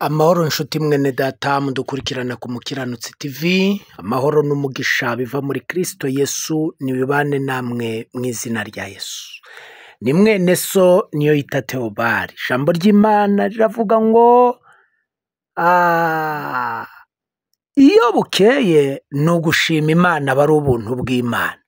Amahoro nshuti mwene data mudukurikirana ku Mukiranutsi TV, amahoro n'umugisha biva muri Kristo Yesu nibibane namwe mu izina rya Yesu. Ni mwene so niyo yita Theobald. Ijambo ry'Imana riravuga ngo iyo bukeye ni ugushima Imana bari ubuntu bw'Imana.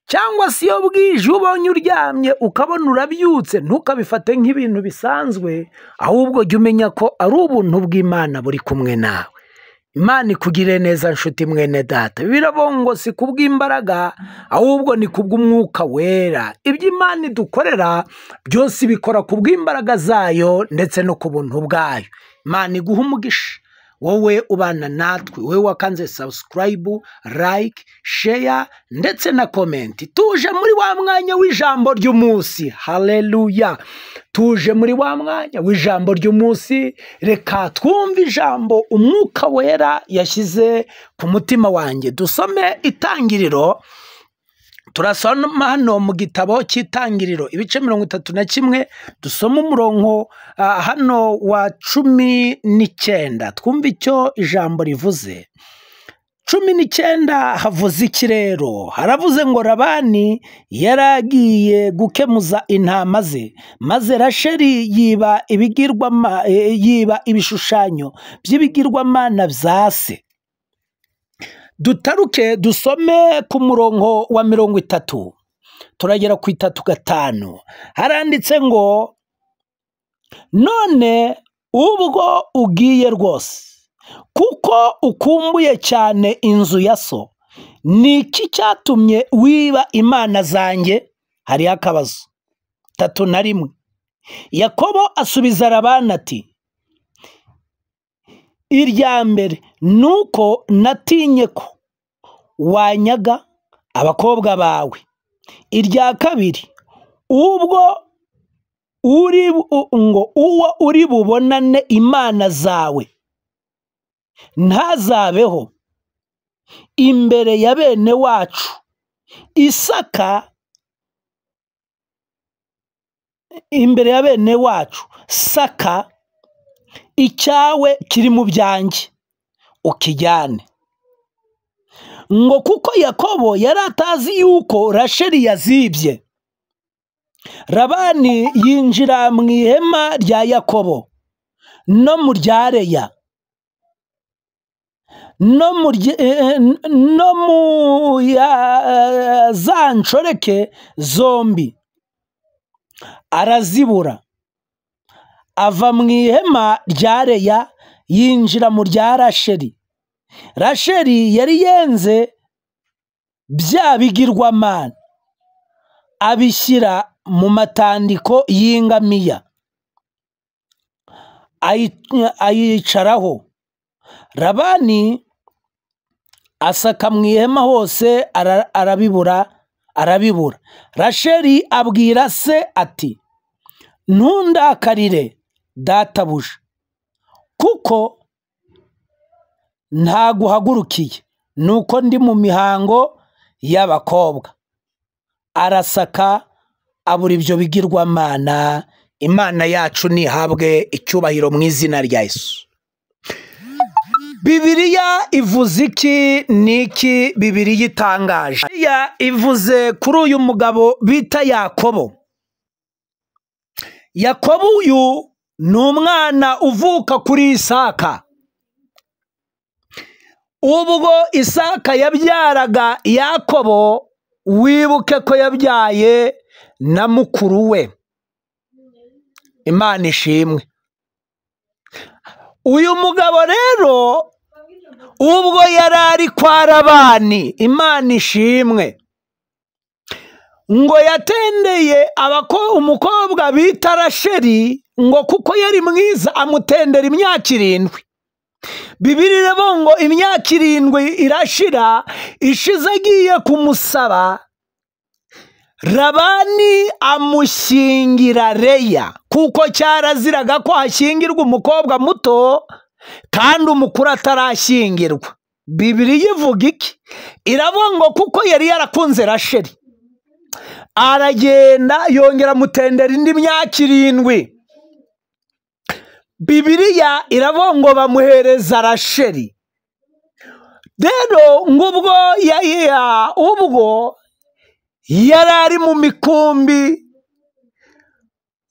Cyangwa se iyo bwije ubonye uryamye ukabona urabyutse ntukabifate nk'ibintu bisanzwe, ahubwo jya umenya ko ari ubuntu bw'Imana buri kumwe nawe. Imana ikugire neza nshuti mwene data. Biravuga ngo si kubw'imbaraga ahubwo ni kubw'umwuka wera. Ibyo Imana idukorera byose bikora kubw'imbaraga zayo ndetse no ku buntu bwayo. Imana iguha umugisha. Wowe ubana natwe, wowe wakanze subscribe, like, share ndetse na comment. Tuje muri wa mwanya w'ijambo ry'umunsi. Haleluya. Tuje muri wa mwanya w'ijambo ry'umunsi. Reka twumve ijambo umwuka wera yashyize ku mutima wanjye. Dusome Itangiriro. Turasoma hano mu gitabo cy'Itangiriro ibice 31, dusoma umurongo hano wa 19. Twumva icyo ijambo rivuze. 19 havuze iki rero? Haravuze ngo Labani yaragiye gukemuza intama ze, maze Rasheli yiba ibishushanyo by'ibigirwamana bya se. Dutaruke dusome ku murongo wa 30, turagera ku 35. Haranditse ngo none ubwo ugiye rwose kuko ukumbuye cyane inzu ya so, ni iki cyatumye wiba imana zanjye? Hariho akabazo. 31. Yakobo asubiza Labani ati, irya mbere nuko natinye ko wanyaga abakobwa bawe. Irya kabiri ubwo uwo uri bubonane imana zawe ntazabeho imbere ya bene wacu Isaka, imbere ya bene wacu Saka, icyawe kiri mu byanjye ukijyane. Ngo kuko Yakobo yari atazi yuko Rasheli yazibye. Labani yinjira mu ihema rya Yakobo no mu rya Leya no mu za nshoreke zombi, arazibura. Ava mu ihema rya Leya yinjira mu rya Rasheli. Rasheli yari yenze bya bigirwamana, abishyira mu matandiko y'ingamiya, ayicaraho. Labani asaka mu ihema hose arabibura. Rasheli abwira se ati, ntundakarire databuja, kuko ntaguhagurukiye, nuko ndi mu mihango y'abakobwa. Arasaka abura ibyo bigirwamana. Imana yacu nihabwe icyubahiro mu izina rya Yesu. Bibiliya ivuze iki? Niki Bibiliya itangaje? Bibiliya ivuze kuri uyu mugabo bita Yakobo. Yakobo uyu ni umwana uvuka kuri Isaka. Ubwo Isaka yabyaraga Yakobo, wibuke ko yabyaye na mukuru we. Imana ishimwe. Uyu mugabo rero ubwo yarari kwa Labani, Imana ishimwe, ngo yatendeye umukobwa bita Rasheli, ngo kuko yari mwiza amutendera imyaka 7. Bibiliya iravuga ngo imyaka 7 irashira, ishize agiye kumusaba, Labani amushyingira Leya, kuko cyaraziraga ko hashyingirwa umukobwa muto kandi umukuru atarashyingirwa. Bibiliya ivuga iki? Iravuga ngo kuko yari yarakunze Rasheli, aragenda yongera amutendera indi myaka 7. Bibiliya iravuga ngo bamuhereza Rasheli. Rero ubwo yari ari mu mikumbi,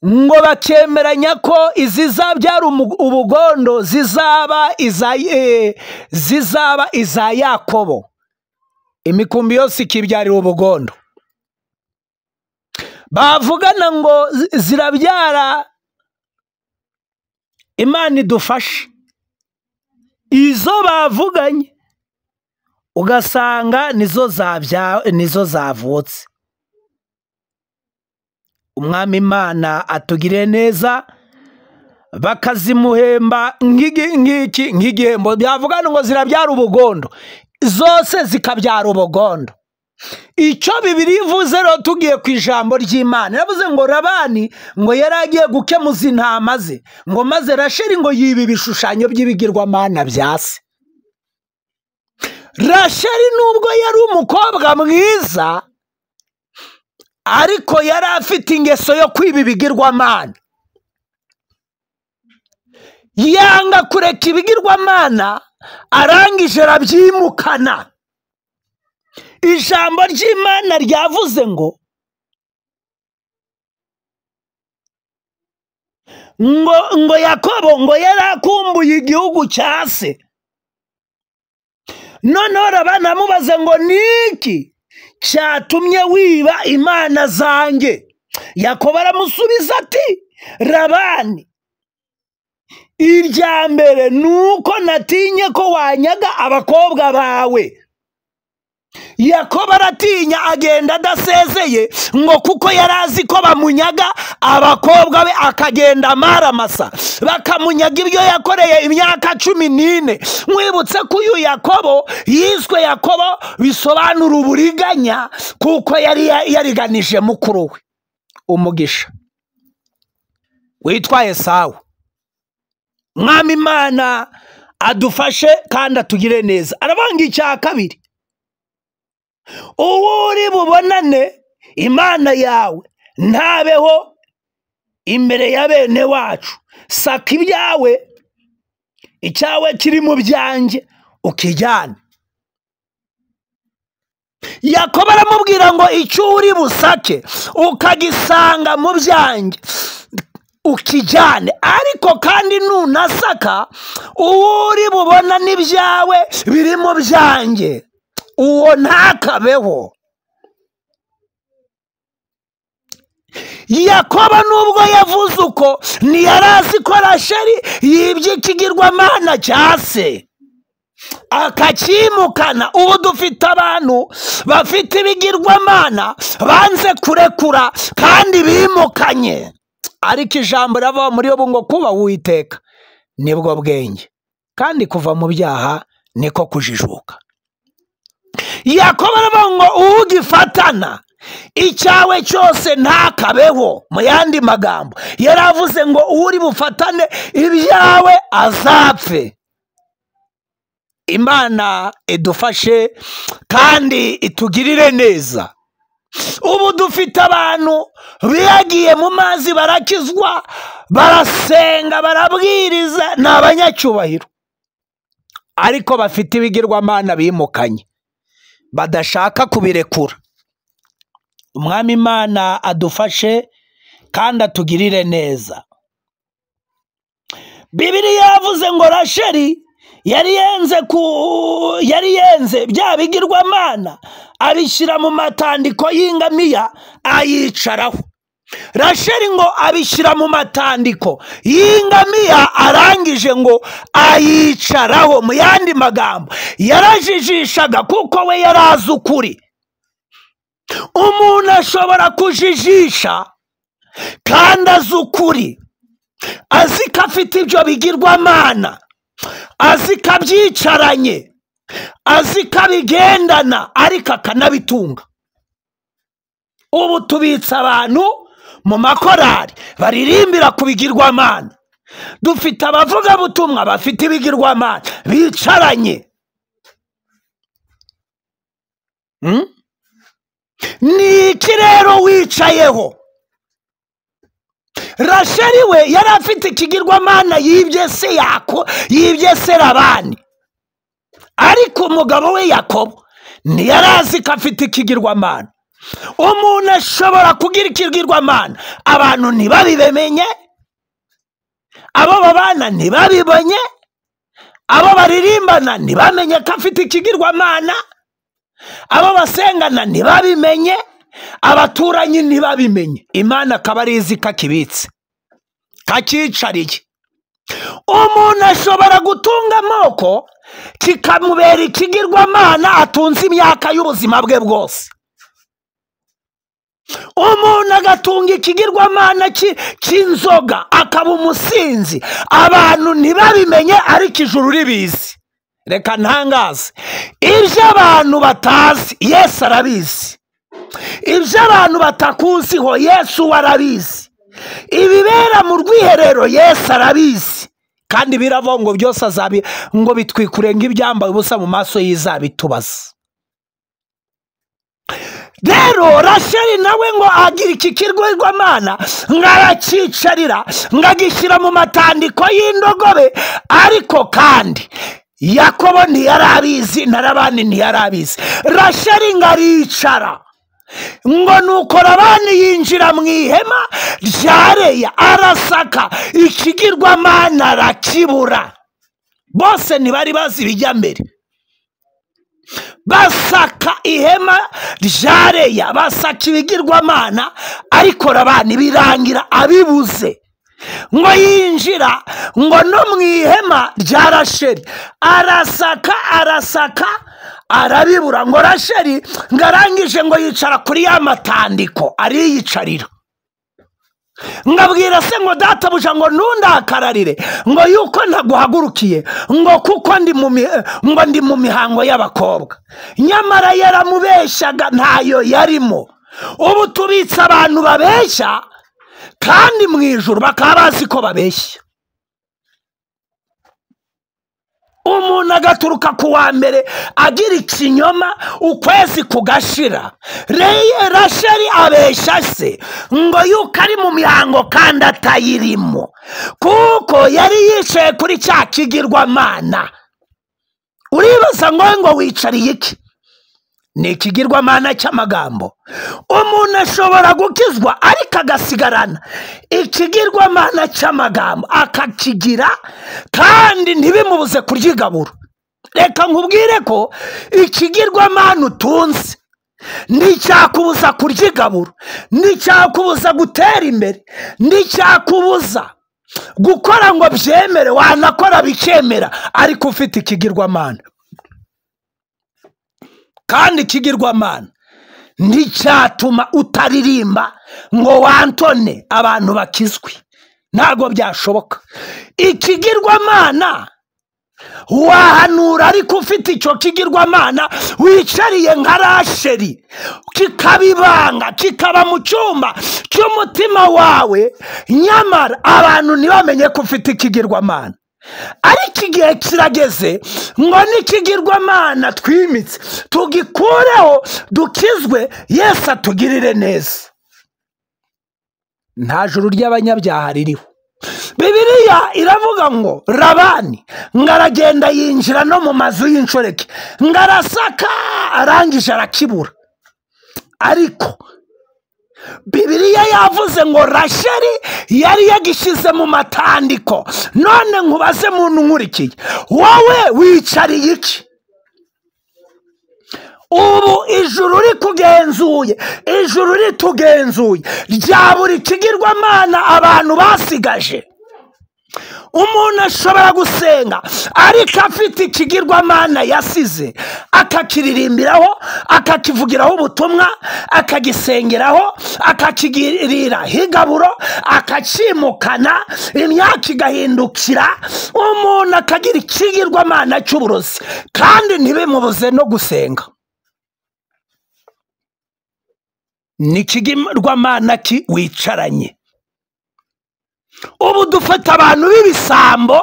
ngo bakemeranya ko izizabyara ubugondo zizaba iza Yakobo. Imikumbi yose ikibyarira ubugondo. Bavugana ngo zirabyara Imana idufashe. Izo bavuganye ugasanga nizo zavutse. Umwami Imana atugire neza, bakazimuhemba nk'igihembo. Byavugana ngo zirabyara ubugondo, zose zikabyara ubugondo. Icyo Bibiliya ivuze rero tugiye ku ijambo ry'Imana, yavuze ngo Labani ngo yari agiye gukemuza intama ze, ngo maze Rasheli ngo yiba ibishushanyo by'ibigirwamana bya se. Rasheli nubwo yari umukobwa mwiza, ariko yari afite ingeso yo kwiba ibigirwamana. Yanga kureka ibigirwamana, arangije arabyimukana. Ijambo ry'Imana ryavuze ngo Yakobo ngo yari akumbuye igihugu cya se. Noneho Labani amubaza ngo niki cyatumye wiba imana zanjye? Yakobo aramusubiza ati, Labani, irya mbere nuko natinye ko wanyaga abakobwa bawe. Yakobo aratinya, agenda adasezeye, ngo kuko yari azi ko bamunyaga abakobwa be, akagenda amaramasa, bakamunyaga ibyo yakoreye imyaka 14. Mwibutse ko uyu Yakobo yiswe Yakobo bisobanura uburiganya, kuko yari yariganije mukuru we umugisha witwa Esawu. Mwami Imana adufashe kandi atugire neza. Arabanga icya kabiri, uwo uri bubonane Imana yawe ntabeho imbere ya bene wacu. Saka ibyawe, icyawe kiri mu byanjye ukijyane. Yakobo aramubwira ngo icyo uri busake ukagisanga mu byanjye ukijyane, ariko kandi nunasaka uwo uri bubona n'ibyawe biri mu byanjye, uwo ntakabeho. Yakobo nubwo yavuze uko, ntiyari azi ko Rasheli yibye ikigirwamana cya se akacyimukana. Ubu dufite abantu bafite ibigirwamana banze kurekura kandi bimukanye. Ariko ijambo rava muri yo ngo kuba Uwiteka nibwo bwenge, kandi kuva mu byaha niko kujijuka. Yakobo aravuga ngo ugifatana icyawe cyose ntakabeho. Mu yandi magambo yaravuze ngo uri bufatane ibyawe azapfe. Imana idufashe kandi itugirire neza. Ubu dufite abantu biyagiye mu mazi, barakizwa, barasenga, barabwiriza, ni abanyacyubahiro, ariko bafite ibigirwamana bimukanye, badashaka kubirekura. Umwami Imana adufashe kandi atugirire neza. Bibiliya yavuze ngo Rasheli yari yenze bya bigirwamana, abishyira mu matandiko y'ingamiya ayicaraho. Rasheli ngo abishyira mu matandiko y'ingamiya, arangije ngo ayicaraho. Mu yandi magambo yarajijishaga, kuko we yari azi ukuri. Umuntu ashobora kujijisha kandi azi ukuri, azi ko afite ibyo bigirwamana, azi ko abyicaranye, azi ko abigendana, ariko akanabitunga. Ubu tubitse abantu mu makorari baririmbira ku bigirwamana. Dufite abavugabutumwa bafite ibigirwamana bicaranye. Ni iki rero wicayeho? Rasheli we yari afite ikigirwamana yibye se Labani, ariko umugabo we Yakobo ntiyari azi ko afite ikigirwamana. Umuntu ashobora kugira ikigirwamana abantu ntibabimenye, abo babana ntibabibonye, abo baririmbana ntibamenye ko afite ikigirwamana, abo basengana ntibabimenye, abaturanyi ntibabimenye, Imana akaba ari izi kakibitse kakicariye. Umuntu ashobora gutunga amoko kikamubera ikigirwamana atunze imyaka y'ubuzima bwe bwose. Umuntu agatunga ikigirwamana cy'inzoga akaba umusinzi, abantu ntibabimenye ariko ijuru ribizi. Reka ntangaze, ibyo abantu batazi Yesu arabizi, ibyo abantu batakuziho Yesu warabizi, ibibera mu rwiherero Yesu arabizi, kandi biravuga ngo byose ngo bitwikure nk'ibyambaye ubusa mu maso y'izabitubaza. Rero Rasheli nawe ngo agira iki kigirwamana ngaracicarira ngagishyira mu matandiko y'indogobe, ariko kandi Yakobo ntiyarabizi na Labani ntiyarabizi. Rasheli ngaricara ngo nuko Labani yinjira mu ihema rya Leya arasaka ikigirwamana arakibura. Bose ntibari bazi ibijya mbere, basaka ihema rya Leya, basaka ibigirwamana, ariko Labani birangira abibuze. Ngo yinjira ngo no mu ihema rya Rasheli arasaka arabibura. Ngo Rasheli ngarangije ngo yicara kuri ya matandiko ariyicarira, ngabwira se ngo databuja ngo ntundakararire ngo yuko ntaguhagurukiye ngo kuko ndi mu mihango y'abakobwa. Nyamara yaramubeshyaga, ntayo yarimo. Ubu tubitse abantu babeshya, kandi mu ijuru bakaba bazi ko babeshya. Umuntu agaturuka ku wa mbere agira ikinyoma ukwezi kugashira. Rasheli abeshya se ngo yuko ari mu mihango kandi atayirimo, kuko yari yicaye kuri cya kigirwamana. Uribaza ngo wicariye iki? Ni ikigirwamana cy'amagambo. Umuntu ashobora gukizwa ariko agasigarana ikigirwamana cy'amagambo akakigira, kandi ntibimubuze kuryigabura. Reka nkubwire ko ikigirwamana utunze nticyakubuza kuryigabura, nticyakubuza gutera imbere, nticyakubuza gukora ngo byemere, wanakora bikemera, ariko ufite ikigirwamana. Kandi ikigirwamana nticyatuma utaririmba ngo wantone abantu bakizwe, ntabwo byashoboka. Ikigirwamana wahanura ariko ufite icyo kigirwamana wicariye nka Rasheli, kikabibanga kikaba mu cyumba cy'umutima wawe, nyamara abantu ntibamenye ko ufite ikigirwamana. Ariko igihe kirageze ngo n'ikigirwamana twimitse tugikureho dukizwe, Yesu atugirire neza. Nta juru ry'abanyabyaha ririho. Bibiliya iravuga ngo Labani ngaragenda yinjira no mu mazu y'inshoreke ngarasaka arangije arakibura. Ariko Bibiliya yavuze ngo Rasheli yari yagishyize mu matandiko. None nkubaze muntu nkurikiye, wowe wicariye iki? Ubu ijuru rikugenzuye, ijuru ritugenzuye, rya buri kigirwamana abantu basigaje. Umuntu ashobora gusenga ariko afite ikigirwamana yasize, akakiririmbiraho, akakivugiraho ubutumwa, akagisengeraho, akakigirira higaburo, akakimukana, imyaka igahindukira, umuntu akagira ikigirwamana cy'uburozi, kandi ntibimubuze no gusenga. Ni ikigirwamana ki wicaranye? Ubu dufata abantu b'ibisambo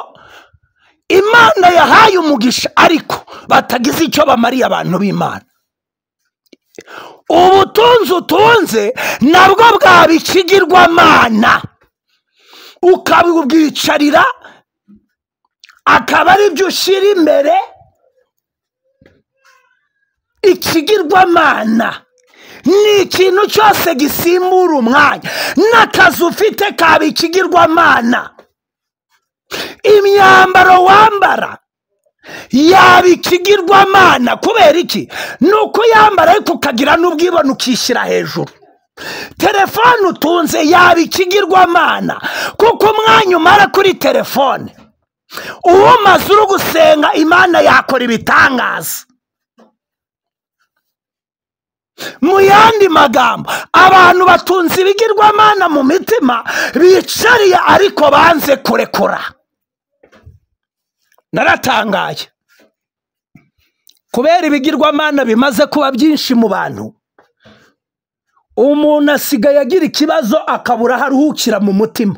Imana yahaye umugisha ariko batagize icyo bamariye abantu b'Imana. Ubutunzi utunze nabwo bwaba ikigirwamana. ukabwicarira akaba ari byo ushyira imbere. Ikigirwamana ni ikintu cyose gisimbura umwanya. N'akazi ufite kaba ikigirwamana. Imyambaro wambara yaba ikigirwamana. Kubera iki? Ni uko yambara ariko ukagira n'ubwibone ukishyira hejuru. Telefone utunze yaba ikigirwamana, kuko umwanya umara kuri telefone umaze uri gusenga Imana yakora ibitangaza. Mu yandi magambo, abantu batunze ibigirwamana mu mitima bicariye ariko banze kurekura. Naratangaye kubera ibigirwamana bimaze kuba byinshi mu bantu. Umuntu asigaye agira ikibazo akabura aho aruhukira mu mutima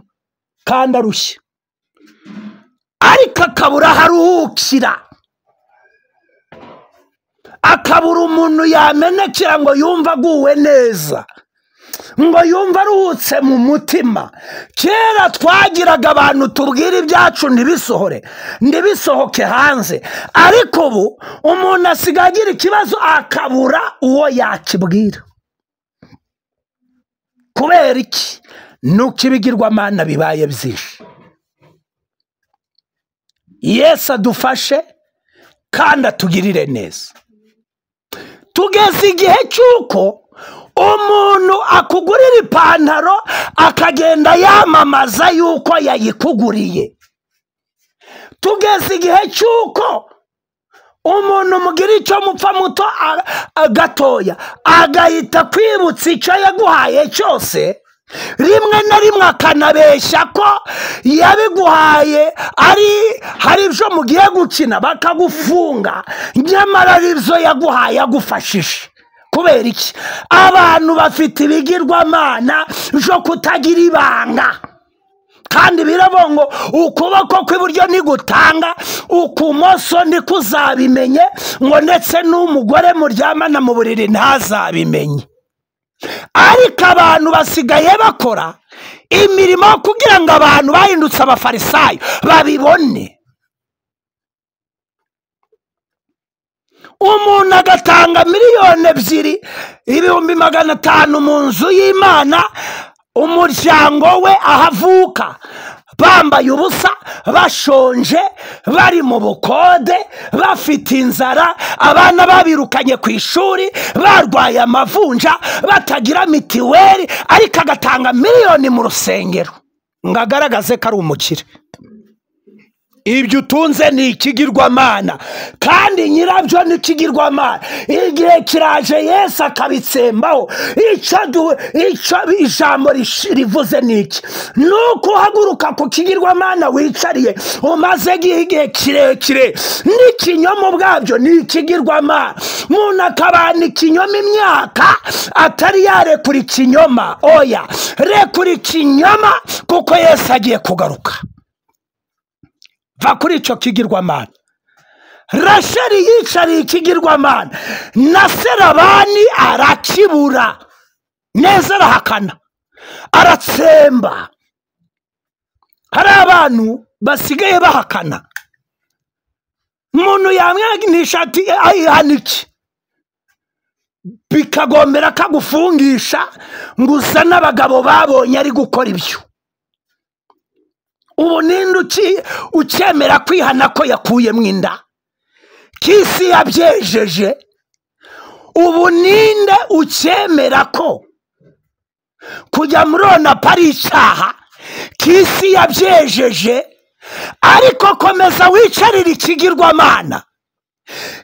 kandi arushye, ariko akabura aho aruhukira, akabura umuntu yamenekera ngo yumve aguwe neza, ngo yumve aruhutse mu mutima. Kera twagiraga abantu tubwira ibyacu ntibisohoke hanze, ariko ubu umuntu asigaye agira ikibazo akabura uwo yakibwira. Kubera iki? Nuko ibigirwamana bibaye byinshi. Yesu adufashe kandi atugirire neza. Tugeze igihe cy'uko umuntu akugurira ipantaro akagenda yamamaza yuko yayikuguriye. Tugeze igihe cy'uko umuntu mugira icyo mupfa muto gatoya agahita kwibutsa icyo yaguhaye cyose, rimwe na rimwe akanabeshya ko yabiguhaye hari ibyo mugiye gukina bakagufunga, nyamara ari ibyo yaguhaye agufashije. Kubera iki? Abantu bafite ibigirwamana byo kutagira ibanga. Kandi biravuga ngo ukuboko kw'iburyo nigutanga, ukumoso ntikuzabimenye, ngo ndetse n'umugore muryamana mu buriri ntazabimenye. Ariko abantu basigaye bakora imirimo kugira ngo abantu bahindutse abafarisayo babibone. Umuntu agatanga miliyoni 2,500,000 mu nzu y'Imana, umuryango we ahavuka bambaye ubusa, bashonje, bari mu bukode, bafite inzara, abana babirukanye ku ishuri, barwaye amavunja, batagira mitiweli, ariko agatanga miliyoni mu rusengero ngo agaragaze ko ari umukire. Ibyo utunze ni ikigirwamana, kandi nyirabyo ni ikigirwamana. Igihe kiraje Yesu akabitsembaho. Ijambo rivuze ni iki? Nuko uhaguruka ku kigirwamana wicariye umaze igihe kirekire. N'ikinyoma ubwabyo ni ikigirwamana. Umuntu akabana ikinyoma imyaka atari yarekura ikinyoma. Oya, rekura ikinyoma kuko Yesu agiye kugaruka. Va kuri icyo kigirwamana. Rasheli yicariye ikigirwamana, na Serabani arakibura neza, arahakana, aratsemba. Hari abantu basigaye bahakana. Umuntu yamwaginisha ati ayihaniki, bikagombera kagufungisha ngo usa n'abagabo babonye ari gukora ibyo. Ubu ninde ukemera kwihana ko yakuyemo inda? Kisi yabyejeje. Ubu ninde ukemera ko kujya muri ONAP ari icyaha? Kisi yabyejeje. Ariko komeza wicarira ikigirwamana.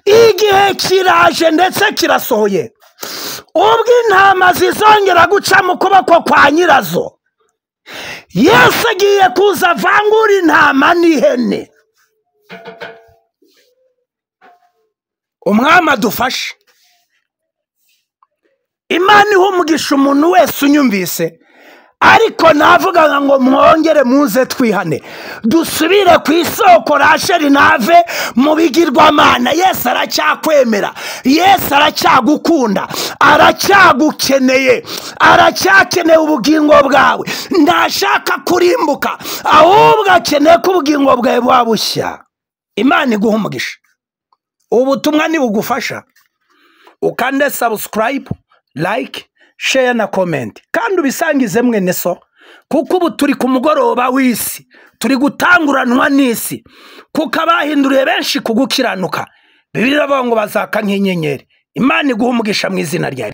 Igihe kiraje ndetse kirasohoye, ubwo intama zizongera guca mu kuboko kwa nyirazo. Yesu agiye kuza avangura intama n'ihene. Umwami adufashe. Imana iha umugisha umuntu wese unyumvise ariko navuga ngo mwongere muze twihane dusubire ku isoko rasheri nave mu bigirwamana. Yesu aracyakwemera, Yesu aracyagukunda, aracyagukeneye, aracyakeneye ubugingo bwawe. Ntashaka kurimbuka, ahubwo akeneye ko ubugingo bwawe bwabushya. Imana iguha umugisha. Ubutumwa nibugufasha ukande subscribe, like, share na comment, kandi ubisangize mwene so, kuko ubu turi ku mugoroba w'isi, turi gutanguranwa n'isi, kuko abahinduriye benshi kugukiranuka. Bibiliya iravuga ngo bazaka nk'inyenyeri. Imana iguha umugisha mu izina ryayo.